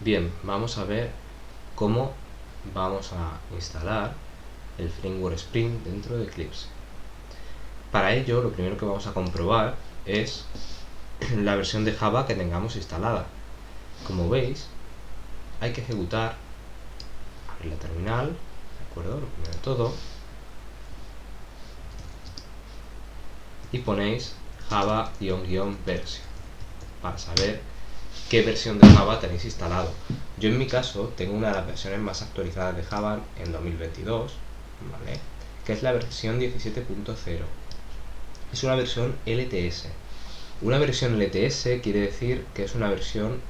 Bien, vamos a ver cómo vamos a instalar el framework Spring dentro de Eclipse. Para ello, lo primero que vamos a comprobar es la versión de Java que tengamos instalada. Como veis, hay que ejecutar, abrir la terminal, ¿de acuerdo? Lo primero de todo, y ponéis java-version para saber qué versión de Java tenéis instalado. Yo en mi caso tengo una de las versiones más actualizadas de Java en 2022, ¿vale? Que es la versión 17.0. Es una versión LTS. Una versión LTS quiere decir que es una versión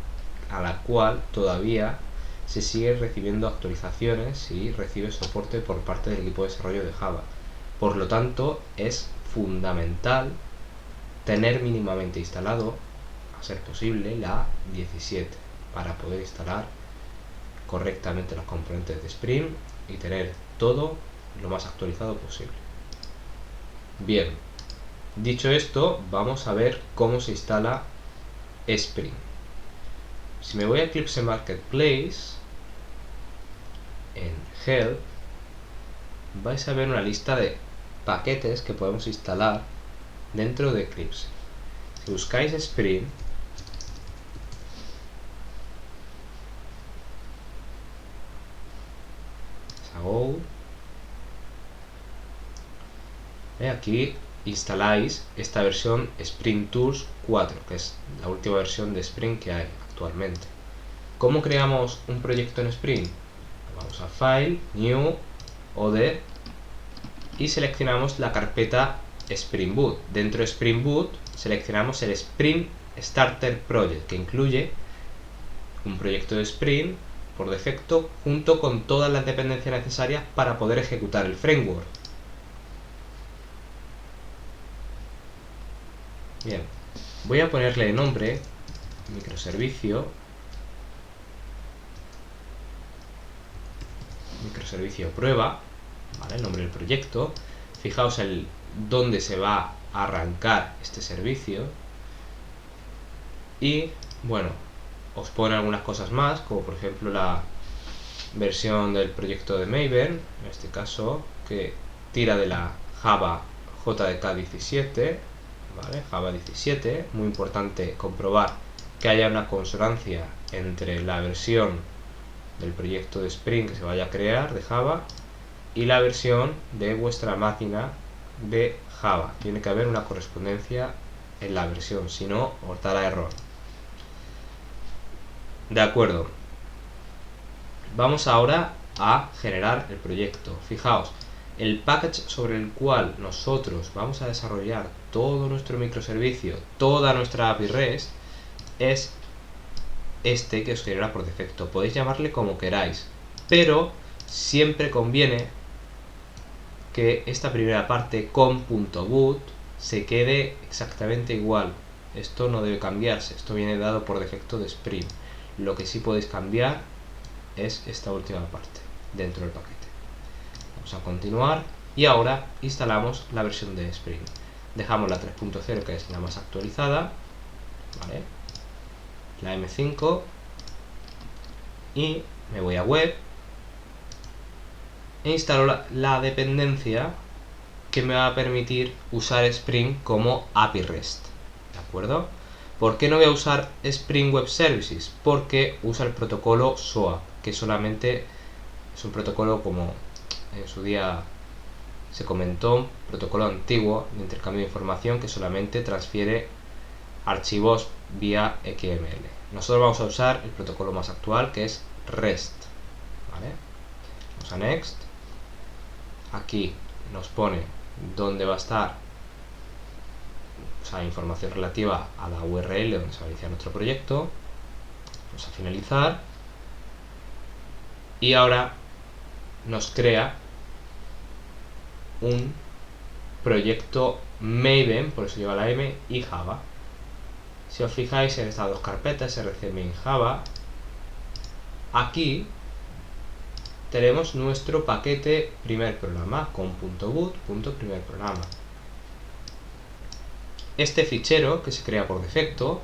a la cual todavía se sigue recibiendo actualizaciones y recibe soporte por parte del equipo de desarrollo de Java. Por lo tanto, es fundamental tener mínimamente instalado, a ser posible, la 17 para poder instalar correctamente los componentes de Spring y tener todo lo más actualizado posible. Bien, dicho esto, vamos a ver cómo se instala Spring. Si me voy a Eclipse Marketplace, en Help, vais a ver una lista de paquetes que podemos instalar dentro de Eclipse. Si buscáis Spring, aquí instaláis esta versión Spring Tools 4, que es la última versión de Spring que hay actualmente. ¿Cómo creamos un proyecto en Spring? Vamos a File, New, Other y seleccionamos la carpeta Spring Boot. Dentro de Spring Boot seleccionamos el Spring Starter Project, que incluye un proyecto de Spring por defecto junto con todas las dependencias necesarias para poder ejecutar el framework. Bien, voy a ponerle de nombre microservicio prueba, ¿vale? El nombre del proyecto. Fijaos el dónde se va a arrancar este servicio y bueno, os pone algunas cosas más, como por ejemplo la versión del proyecto de Maven, en este caso, que tira de la Java JDK 17, ¿vale? Java 17, muy importante comprobar que haya una consonancia entre la versión del proyecto de Spring que se vaya a crear de Java y la versión de vuestra máquina de Java. Tiene que haber una correspondencia en la versión, si no os dará error. De acuerdo. Vamos ahora a generar el proyecto. Fijaos, el package sobre el cual nosotros vamos a desarrollar todo nuestro microservicio, toda nuestra API REST, es este que os genera por defecto. Podéis llamarle como queráis, pero siempre conviene que esta primera parte com.boot se quede exactamente igual. Esto no debe cambiarse, esto viene dado por defecto de Spring. Lo que sí podéis cambiar es esta última parte dentro del paquete. Vamos a continuar y ahora instalamos la versión de Spring. Dejamos la 3.0, que es la más actualizada, ¿vale? La M5, y me voy a web e instalo la dependencia que me va a permitir usar Spring como API REST, ¿de acuerdo? ¿Por qué no voy a usar Spring Web Services? Porque usa el protocolo SOAP, que solamente es un protocolo, como en su día se comentó, un protocolo antiguo de intercambio de información que solamente transfiere archivos vía XML. Nosotros vamos a usar el protocolo más actual, que es REST, ¿vale? Vamos a Next. Aquí nos pone dónde va a estar, o sea, información relativa a la URL donde se va a iniciar nuestro proyecto. Vamos a finalizar y ahora nos crea un proyecto Maven, por eso lleva la M, y Java. Si os fijáis en estas dos carpetas, RCMain Java, aquí tenemos nuestro paquete primer programa con .boot.primer programa. Este fichero que se crea por defecto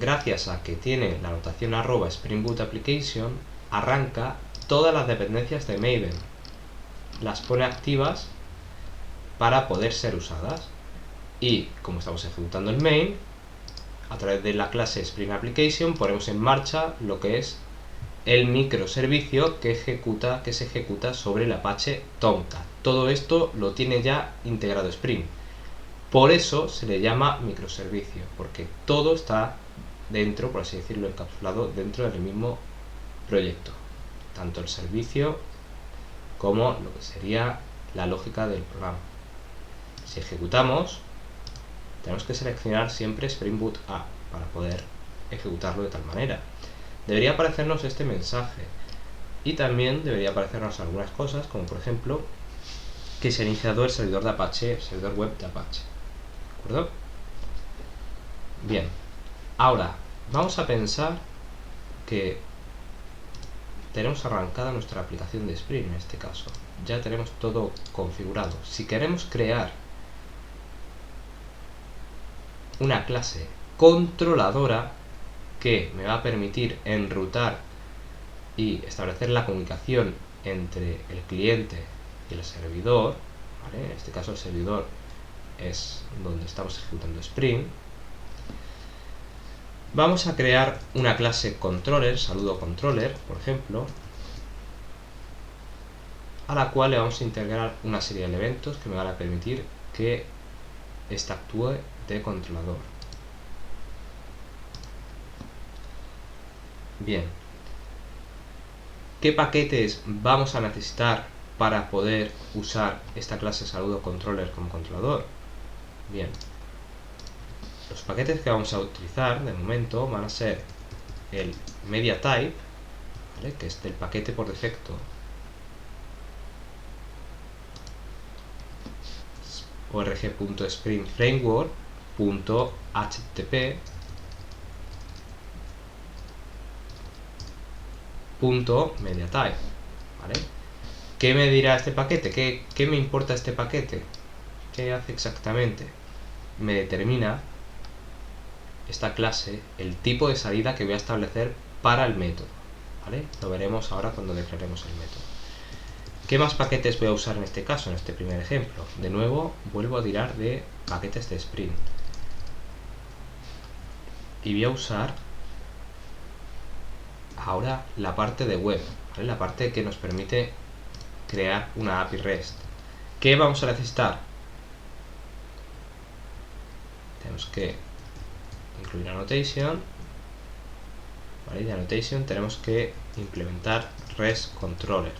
gracias a que tiene la notación arroba Spring Boot Application, arranca todas las dependencias de Maven, las pone activas para poder ser usadas. Y como estamos ejecutando el main, a través de la clase Spring Application ponemos en marcha lo que es el microservicio que se ejecuta sobre el Apache Tomcat. Todo esto lo tiene ya integrado Spring. Por eso se le llama microservicio, porque todo está dentro, por así decirlo, encapsulado dentro del mismo proyecto. Tanto el servicio como lo que sería la lógica del programa. Si ejecutamos, tenemos que seleccionar siempre Spring Boot A para poder ejecutarlo de tal manera. Debería aparecernos este mensaje y también debería aparecernos algunas cosas, como por ejemplo que se ha iniciado el servidor de Apache, el servidor web de Apache. ¿De acuerdo? Bien, ahora vamos a pensar que tenemos arrancada nuestra aplicación de Spring en este caso. Ya tenemos todo configurado. Si queremos crear una clase controladora que me va a permitir enrutar y establecer la comunicación entre el cliente y el servidor, ¿vale? En este caso el servidor es donde estamos ejecutando Spring. Vamos a crear una clase controller, saludo controller, por ejemplo, a la cual le vamos a integrar una serie de elementos que me van a permitir que ésta actúe de controlador. Bien, ¿qué paquetes vamos a necesitar para poder usar esta clase saludo controller como controlador? Bien, los paquetes que vamos a utilizar de momento van a ser el MediaType, ¿vale? Que es del paquete por defecto org.springframework.http .mediatype, ¿vale? ¿Qué me dirá este paquete? ¿Qué me importa este paquete? ¿Qué hace exactamente? Me determina esta clase el tipo de salida que voy a establecer para el método, ¿vale? Lo veremos ahora cuando declaremos el método. ¿Qué más paquetes voy a usar en este caso, en este primer ejemplo? De nuevo, vuelvo a tirar de paquetes de Spring. Y voy a usar ahora la parte de web, ¿vale? La parte que nos permite crear una API REST. ¿Qué vamos a necesitar? Tenemos que incluir annotation, ¿vale? Y de annotation tenemos que implementar REST controller.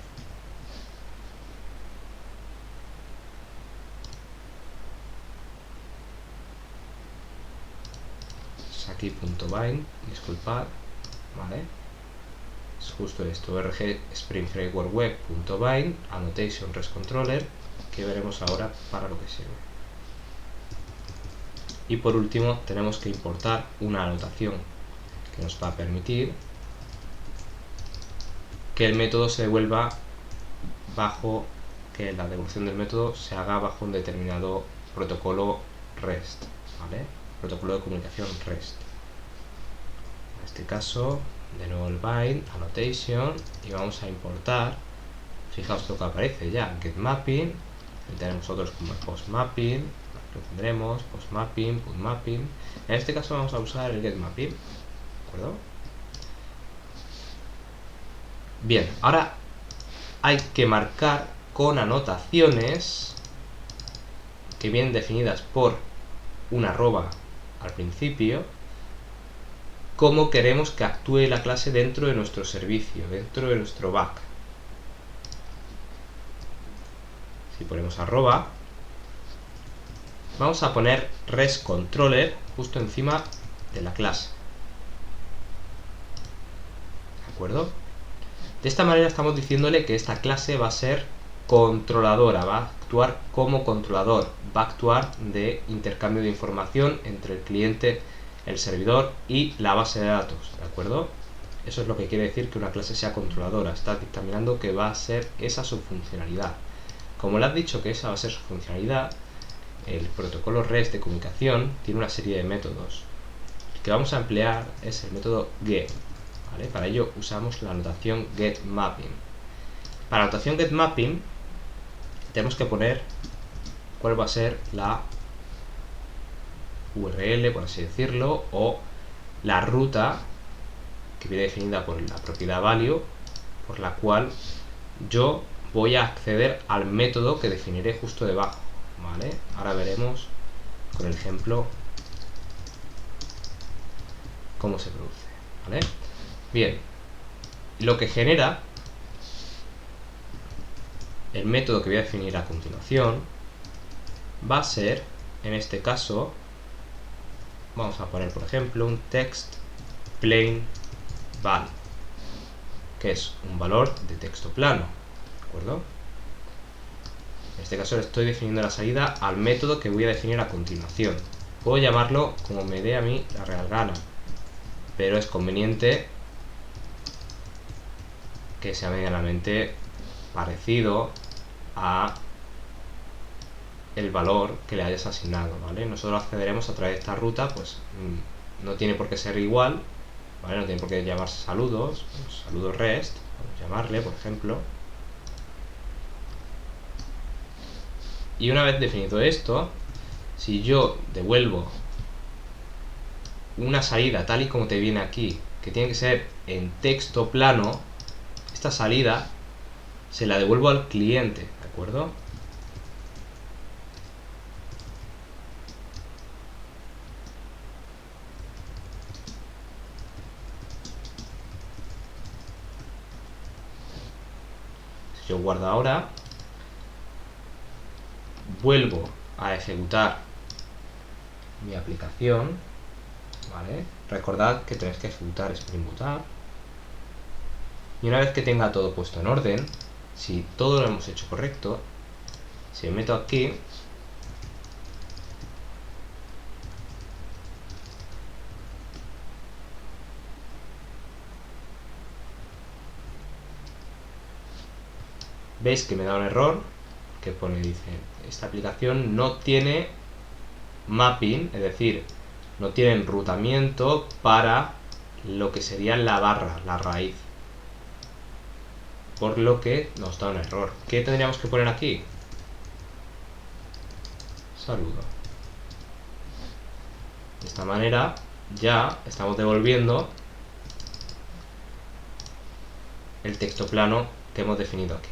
Es aquí .bind, disculpad, ¿vale? Es justo esto, org Spring Framework Web.bind, annotation REST controller, que veremos ahora para lo que sirve. Y por último tenemos que importar una anotación que nos va a permitir que el método se devuelva bajo, que la devolución del método se haga bajo un determinado protocolo REST, ¿vale? Protocolo de comunicación REST. En este caso, de nuevo el bind, annotation, y vamos a importar, fijaos lo que aparece ya, getMapping, y tenemos otros como el postmapping, lo tendremos, postmapping, putmapping. En este caso vamos a usar el getMapping, ¿de acuerdo? Bien, ahora hay que marcar con anotaciones que vienen definidas por una arroba al principio, cómo queremos que actúe la clase dentro de nuestro servicio, dentro de nuestro back. Si ponemos arroba, vamos a poner REST controller justo encima de la clase. ¿De acuerdo? De esta manera estamos diciéndole que esta clase va a ser controladora, va a actuar como controlador, va a actuar de intercambio de información entre el cliente, el servidor y la base de datos, ¿de acuerdo? Eso es lo que quiere decir que una clase sea controladora, está dictaminando que va a ser esa su funcionalidad. Como le has dicho que esa va a ser su funcionalidad, el protocolo REST de comunicación tiene una serie de métodos. que vamos a emplear es el método get, ¿vale? Para ello usamos la notación getMapping. Para la notación getMapping tenemos que poner cuál va a ser la URL, por así decirlo, o la ruta que viene definida por la propiedad value, por la cual yo voy a acceder al método que definiré justo debajo, ¿vale? Ahora veremos con el ejemplo cómo se produce, ¿vale? Bien, lo que genera el método que voy a definir a continuación va a ser, en este caso, vamos a poner por ejemplo un text plain val, que es un valor de texto plano, ¿de acuerdo? En este caso le estoy definiendo la salida al método que voy a definir a continuación. Puedo llamarlo como me dé a mí la real gana, pero es conveniente que sea medianamente parecido a el valor que le hayas asignado, ¿vale? Nosotros accederemos a través de esta ruta, pues no tiene por qué ser igual, ¿vale? No tiene por qué llamarse saludos, pues, saludos REST, vamos a llamarle, por ejemplo. Y una vez definido esto, si yo devuelvo una salida tal y como te viene aquí, que tiene que ser en texto plano, esta salida se la devuelvo al cliente, ¿de acuerdo? Si yo guardo ahora, vuelvo a ejecutar mi aplicación, ¿vale? Recordad que tenéis que ejecutar Spring Boot App. Y una vez que tenga todo puesto en orden, si todo lo hemos hecho correcto, si me meto aquí, veis que me da un error que pone, dice, esta aplicación no tiene mapping, es decir, no tiene enrutamiento para lo que sería la barra, la raíz, por lo que nos da un error. ¿Qué tendríamos que poner aquí? Saludo. De esta manera ya estamos devolviendo el texto plano que hemos definido aquí.